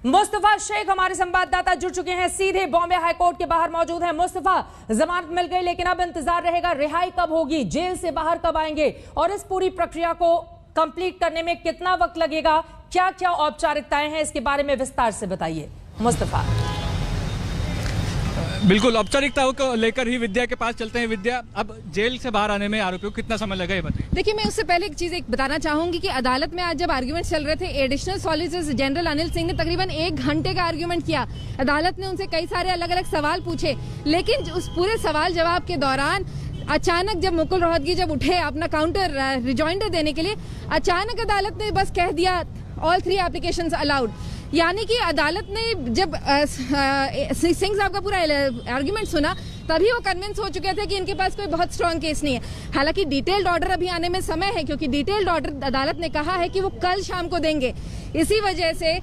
मुस्तफा शेख हमारे संवाददाता जुड़ चुके हैं, सीधे बॉम्बे हाईकोर्ट के बाहर मौजूद हैं। मुस्तफा, जमानत मिल गई लेकिन अब इंतजार रहेगा, रिहाई कब होगी, जेल से बाहर कब आएंगे और इस पूरी प्रक्रिया को कंप्लीट करने में कितना वक्त लगेगा, क्या क्या औपचारिकताएं हैं, इसके बारे में विस्तार से बताइए मुस्तफा। बिल्कुल, औपचारिकताओं को लेकर ही विद्या के पास चलते हैं। विद्या, अब जेल से बाहर आने में आरोपियों को कितना समय लगा ये बताइए। देखिए, मैं उससे पहले एक चीज बताना चाहूंगी कि अदालत में आज जब आर्ग्यूमेंट चल रहे थे, additional solicitor general Anil Singh ने तकरीबन 1 घंटे का आर्ग्यूमेंट किया। अदालत ने उनसे कई सारे अलग अलग सवाल पूछे, लेकिन उस पूरे सवाल जवाब के दौरान अचानक जब मुकुल रोहतगी जब उठे अपना काउंटर रिजॉइंडर देने के लिए, अचानक अदालत ने बस कह दिया ऑल 3 एप्लीकेशंस अलाउड। यानी कि अदालत ने जब सिंह साहब का पूरा आर्ग्यूमेंट सुना तभी वो कन्विंस हो चुके थे कि इनके पास कोई बहुत स्ट्रांग केस नहीं है। हालांकि डिटेल्ड ऑर्डर अभी आने में समय है, क्योंकि डिटेल्ड ऑर्डर अदालत ने कहा है कि वो कल शाम को देंगे। इसी वजह से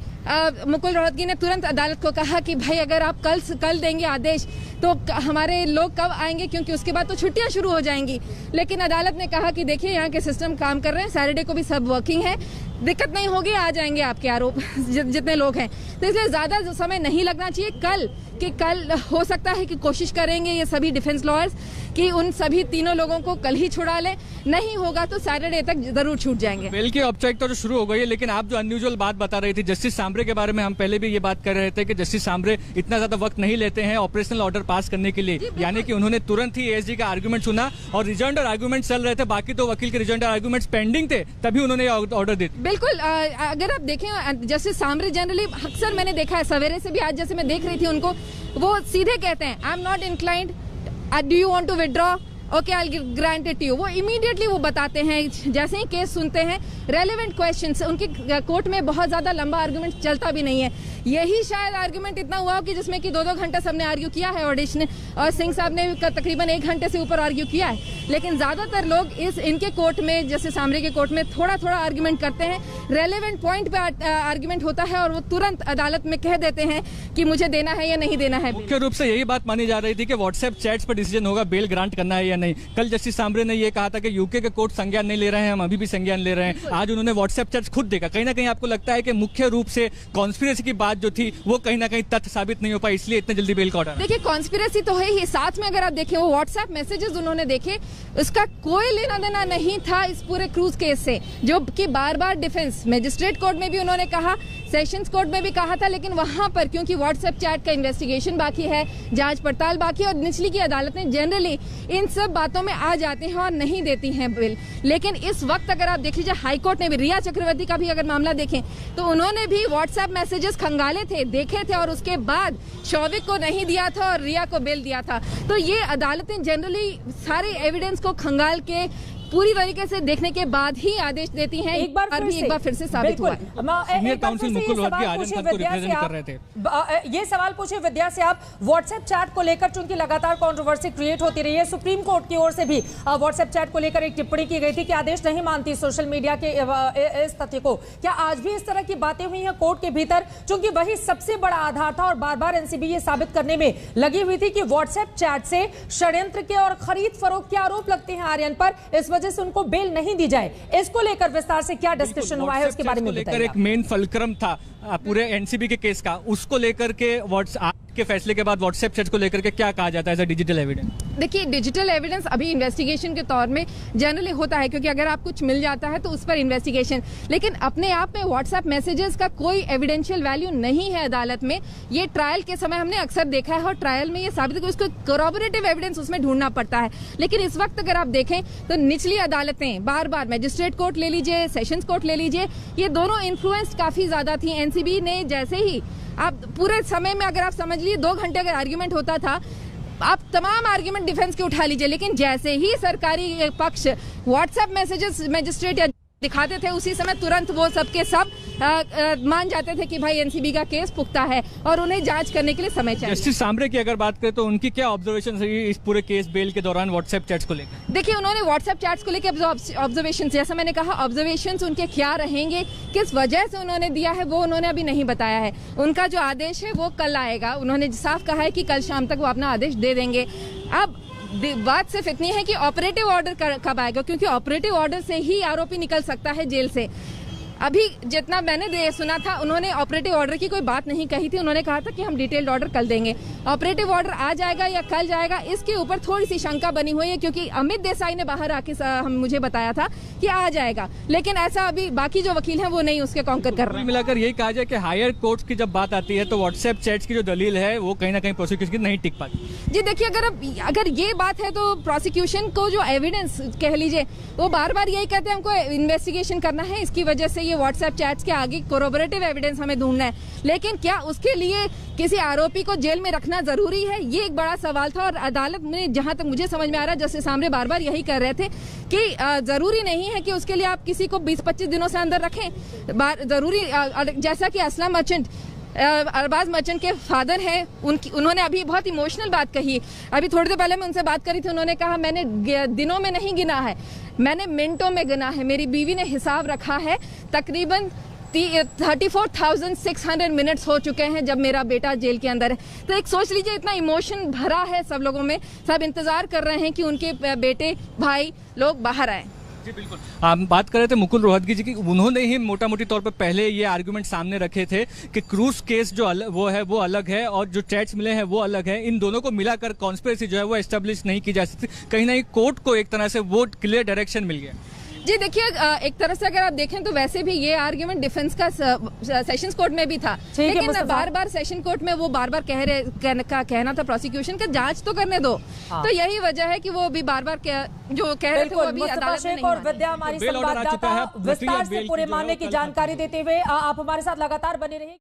मुकुल रोहतगी ने तुरंत अदालत को कहा कि भाई अगर आप कल देंगे आदेश तो हमारे लोग कब आएंगे, क्योंकि उसके बाद तो छुट्टियां शुरू हो जाएंगी। लेकिन अदालत ने कहा कि देखिए यहाँ के सिस्टम काम कर रहे हैं, सैटरडे को भी सब वर्किंग है, दिक्कत नहीं होगी, आ जाएंगे आपके आरोप जितने लोग हैं। तो इसलिए ज्यादा समय नहीं लगना चाहिए। कल हो सकता है कि कोशिश करेंगे ये सभी डिफेंस लॉयर्स कि उन सभी तीनों लोगों को कल ही छुड़ा लें, नहीं होगा तो सैटरडे तक जरूर छूट जाएंगे। बेल की औपचारिकता तो शुरू हो गई है, लेकिन आप जो अनयूजुअल बात बता रही थी जस्टिस सांबरे के बारे में, हम पहले भी ये बात कर रहे थे कि जस्टिस सांबरे इतना ज्यादा वक्त नहीं लेते हैं ऑपरेशनल ऑर्डर पास करने के लिए। यानी कि उन्होंने तुरंत ही एएसजी का आर्ग्यूमेंट सुना और रिजॉइंडर आर्ग्यूमेंट चल रहे थे, बाकी तो वकील के रिजॉइंडर आर्ग्यूमेंट्स पेंडिंग थे, तभी उन्होंने ऑर्डर दिए। बिल्कुल, अगर आप देखें जस्टिस सांबरे जनरली अक्सर मैंने देखा है, सवेरे से भी आज जैसे मैं देख रही थी उनको, वो सीधे कहते हैं I am not inclined, do you want to withdraw, okay I will grant it to you. वो इमीडिएटली वो बताते हैं, जैसे ही केस सुनते हैं रेलेवेंट क्वेश्चंस, उनके कोर्ट में बहुत ज्यादा लंबा आर्गुमेंट चलता भी नहीं है। यही शायद आर्गुमेंट इतना हुआ कि जिसमें कि 2-2 घंटा सबने आर्ग्यू किया है, ऑडिशन और सिंह साहब ने तकरीबन 1 घंटे से ऊपर आर्ग्यू किया है। लेकिन ज्यादातर लोग इनके कोर्ट में, जैसे सांबरे के कोर्ट में, थोड़ा थोड़ा आर्ग्यूमेंट करते हैं, रेलेवेंट पॉइंट पे आर्ग्यूमेंट होता है और वो तुरंत अदालत में कह देते हैं कि मुझे देना है या नहीं देना है। मुख्य रूप से यही बात मानी जा रही थी कि व्हाट्सएप चैट्स पर डिसीजन होगा बेल ग्रांट करना है या नहीं। कल जस्टिस सांबरे ने यह कहा था कि यूके के कोर्ट संज्ञान नहीं ले रहे हैं, हम अभी भी संज्ञान ले रहे हैं। आज उन्होंने व्हाट्सएप चैट्स खुद देखा। कहीं ना कहीं आपको लगता है कि मुख्य रूप से कॉन्स्पिरेसी की बात जो थी वो कहीं ना कहीं तथ्य साबित नहीं हो पाई, इसलिए इतने जल्दी बेल का ऑर्डर? देखिए, कॉन्स्पिरेसी तो है ही, साथ में अगर आप देखें वो व्हाट्सएप मैसेजेस उन्होंने देखे, उसका कोई लेना देना नहीं था इस पूरे क्रूज केस से, जो कि बार बार डिफेंस मजिस्ट्रेट कोर्ट में भी उन्होंने कहा, सेशंस कोर्ट में भी कहा था, लेकिन वहां पर क्योंकि व्हाट्सएप चैट का इन्वेस्टिगेशन बाकी है, जांच पड़ताल बाकी है और निचली की अदालत ने जनरली इन सब बातों में आ जाते हैं और नहीं देती हैं बिल। लेकिन इस वक्त अगर आप देख लीजिए, हाईकोर्ट ने भी रिया चक्रवर्ती का भी अगर मामला देखें तो उन्होंने भी व्हाट्सएप मैसेजेस खंगाले थे, देखे थे और उसके बाद शौविक को नहीं दिया था और रिया को बेल दिया था। तो ये अदालतें जनरली सारे एविडेंस को खंगाल के पूरी तरीके से देखने के बाद ही आदेश देती हैं। एक बार फिर से साबित हुआ। सीनियर काउंसिल मुकुल रोहतगी आजम खान को रिप्रेजेंट कर रहे थे। ये सवाल पूछे विद्या से आप, व्हाट्सएप चैट को लेकर चूंकि लगातार कंट्रोवर्सी क्रिएट होती रही है, सुप्रीम कोर्ट की ओर से भी व्हाट्सएप चैट को लेकर एक टिप्पणी की गई थी कि आदेश नहीं मानती सोशल मीडिया के इस तथ्य को। क्या आज भी इस तरह की बातें हुई हैं कोर्ट के भीतर, चूंकि वही सबसे बड़ा आधार था और बार बार एनसीबी ये साबित करने में लगी हुई थी कि व्हाट्सएप चैट से षड्यंत्र के और खरीद फरोख्त के आरोप लगते हैं आर्यन पर, इस वजह से उनको बेल नहीं दी जाए। इसको लेकर विस्तार से क्या डिस्कशन हुआ है उसके बारे में बताइए। एक मेन फलक्रम था पूरे एनसीबी के केस का, उसको लेकर के के फैसले के बाद व्हाट्सएप चैट को लेकर के क्या कहा जाता है एज अ डिजिटल एविडेंस? देखिए, डिजिटल एविडेंस अभी इन्वेस्टिगेशन के तौर में जनरली होता है, क्योंकि अगर आप कुछ मिल जाता है तो उस पर इन्वेस्टिगेशन, लेकिन अपने आप में व्हाट्सएप मैसेजेस का कोई एविडेंशियल वैल्यू नहीं है अदालत में। ये ट्रायल के समय हमने अक्सर देखा है और ट्रायल में ये साबित है, उसको कोरोबोरेटिव एविडेंस उसमें ढूंढना पड़ता है। लेकिन इस वक्त अगर आप देखें तो निचली अदालतें बार बार, मैजिस्ट्रेट कोर्ट ले लीजिए, सेशंस कोर्ट ले लीजिए, ये दोनों इन्फ्लुएंस काफी ज्यादा थी। एनसीबी ने जैसे ही आप पूरे समय में अगर आप समझ लीजिए 2 घंटे अगर आर्ग्यूमेंट होता था, आप तमाम आर्ग्यूमेंट डिफेंस के उठा लीजिए, लेकिन जैसे ही सरकारी पक्ष व्हाट्सएप मैसेजेस मैजिस्ट्रेट या दिखाते थे, उसी समय तुरंत वो सबके सब मान जाते थे कि भाई एनसीबी का केस पुख्ता है और उन्हें जांच करने के लिए समय चाहिए। जस्टिस सांबरे की अगर बात करें तो उनकी क्या ऑब्जर्वेशन रही इस पूरे केस बेल के दौरान व्हाट्सएप चैट्स को लेकर? देखिए, उन्होंने व्हाट्सएप चैट्स को लेकर ऑब्जर्वेशन, जैसा मैंने कहा, ऑब्जर्वेशन उनके क्या रहेंगे, किस वजह से उन्होंने दिया है, वो उन्होंने अभी नहीं बताया है। उनका जो आदेश है वो कल आएगा, उन्होंने साफ कहा है कि कल शाम तक वो अपना आदेश दे देंगे। अब बात सिर्फ इतनी है कि ऑपरेटिव ऑर्डर कब आएगा, क्योंकि ऑपरेटिव ऑर्डर से ही आरोपी निकल सकता है जेल से। अभी जितना मैंने सुना था, उन्होंने ऑपरेटिव ऑर्डर की कोई बात नहीं कही थी। उन्होंने कहा था कि हम डिटेल्ड ऑर्डर कल देंगे। ऑपरेटिव ऑर्डर आज जाएगा या कल जाएगा, इसके ऊपर थोड़ी सी शंका बनी हुई है, क्योंकि अमित देसाई ने बाहर आके मुझे बताया था कि आ जाएगा, लेकिन ऐसा अभी बाकी जो वकील हैं वो नहीं उसके कॉन्कर कर रहे हैं। मिलाकर यही कहा जाए कि हायर कोर्ट की जब बात आती है तो व्हाट्सएप चैट्स की जो दलील है वो कहीं ना कहीं प्रोसिक्यूशन की नहीं टिक पाती। जी देखिए, अगर ये बात है तो प्रोसिक्यूशन को जो एविडेंस कह लीजिए, वो बार बार यही कहते हैं हमको इन्वेस्टिगेशन करना है, इसकी वजह से ये व्हाट्सएप चैट्स के आगे कोरोबोरेटिव एविडेंस हमें ढूंढना है। लेकिन क्या उसके लिए किसी आरोपी को जेल में रखना जरूरी है, ये एक बड़ा सवाल था। और अदालत में जहां तक मुझे समझ में आ रहा है, जस्टिस सामरे बार बार यही कर रहे थे कि जरूरी नहीं है कि उसके लिए आप किसी को 20-25 दिनों से अंदर रखें। जरूरी जैसा कि असलम मर्चेंट, अरबाज मर्चेंट के फादर हैं, उन्होंने अभी बहुत इमोशनल बात कही। अभी थोड़ी देर पहले मैं उनसे बात करी थी, उन्होंने कहा मैंने दिनों में नहीं गिना है, मैंने मिनटों में गिना है। मेरी बीवी ने हिसाब रखा है, तकरीबन 34,600 मिनट्स हो चुके हैं जब मेरा बेटा जेल के अंदर है। तो एक सोच लीजिए, इतना इमोशन भरा है सब लोगों में, सब इंतजार कर रहे हैं कि उनके बेटे भाई लोग बाहर आए। जी बिल्कुल, हम बात कर रहे थे मुकुल रोहतगी जी की। उन्होंने ही मोटा मोटी तौर पर पहले ये आर्गुमेंट सामने रखे थे कि क्रूज केस जो वो अलग है और जो चैट्स मिले हैं वो अलग है। इन दोनों को मिलाकर कॉन्स्पिरेसी जो है वो एस्टेब्लिश नहीं की जा सकती। कहीं ना कहीं कोर्ट को एक तरह से वो क्लियर डायरेक्शन मिल गया। जी देखिए, एक तरह से अगर आप देखें तो वैसे भी ये आर्ग्यूमेंट डिफेंस का सेशंस कोर्ट में भी था, लेकिन बार बार सेशन कोर्ट में वो बार बार कहना था प्रोसिक्यूशन का जांच तो करने दो। तो यही वजह है कि वो भी बार बार जो कह रहे थे वो अभी अदालत में नहीं और विद्या हमारी संवाददाता विस्तार से पूरे मामले की जानकारी देते हुए आप हमारे साथ लगातार बने रहिए।